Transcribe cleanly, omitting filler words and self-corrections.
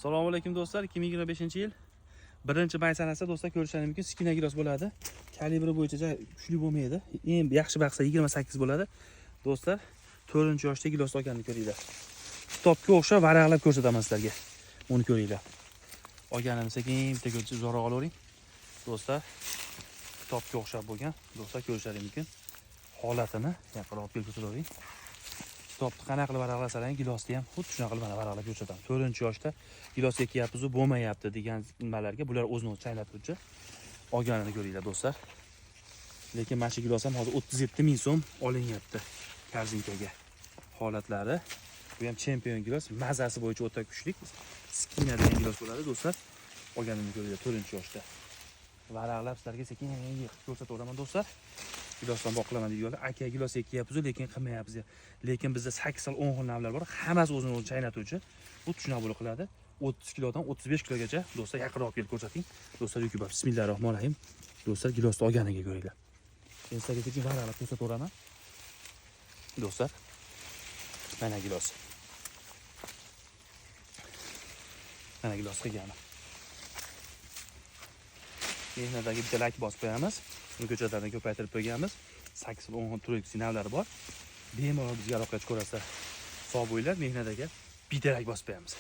Assalomu alaykum do'stlar. 2025-yil 1-may sanasida do'stlar ko'rishingiz mumkin. Skina gilos bo'ladi. Kalibri bo'yicha kuchli bo'lmaydi. Eng yaxshi baqsa 28 bo'ladi. Do'stlar, 4-yoshda gilos olganini ko'ringlar. Kitobga o'xshab varaqlab ko'rsataman sizlarga. Uni ko'ringlar. Olganimni sekin bitta ko'rib zo'roq olavering. Do'stlar, kitobga o'xshab bo'lgan. Do'stlar ko'rishingiz mumkin. Holatini yaqinroq kelib ko'rsatavering. Kitobni qanaqa qilib varaqlasalar, gilosni ham xuddi shunaqa qilib varaqlab ko'rsataman. 4-yoshda gilos ekyapmiz, bo'lmayapti degan nimalarga bular o'zini chaynab turchi. Olganini ko'ringlar do'stlar. Lekin mana shu gilos ham hozir 37 ming so'm olinyapti korzinkaga. Holatlari bu ham chempion gilos, mazasi bo'yicha o'ta kuchli. Skina degan gilos bo'ladi do'stlar. Olganini ko'ringlar 4-yoshda. Varaqlab sizlarga sekin ko'rsataveraman do'stlar. Gilosdan boqilaman deydiganlar, aka gilos ekyapmiz, lekin qilmayapmiz. Lekin bizda 8 xil 10 xil navlar bor. Hammasi o'zini chaynatuvchi. Bu shunaqa bo'lib qiladi. 30 kilodan 35 kilogacha do'stlar yaqinroq kelib ko'rsating. Do'stlar yo'q bor. Bismillahirrohmanirrohim. Do'stlar gilosni olganiga ko'ringlar. Men sizlarga sekin varaqlab ko'rsataveraman. Do'stlar, mana gilos. Mana gilos qilgani. Mehnatdagi bitta lak bosib qo'yamiz. Uni ko'chatlarni ko'paytirib qo'yganmiz. 8 xil 10 xil turli sinovlari bor. Bemalol bizga aloqa qilib ko'rasizlar. Sog' bo'linglar, mehnatdagi bitta lak bosib qo'yamiz.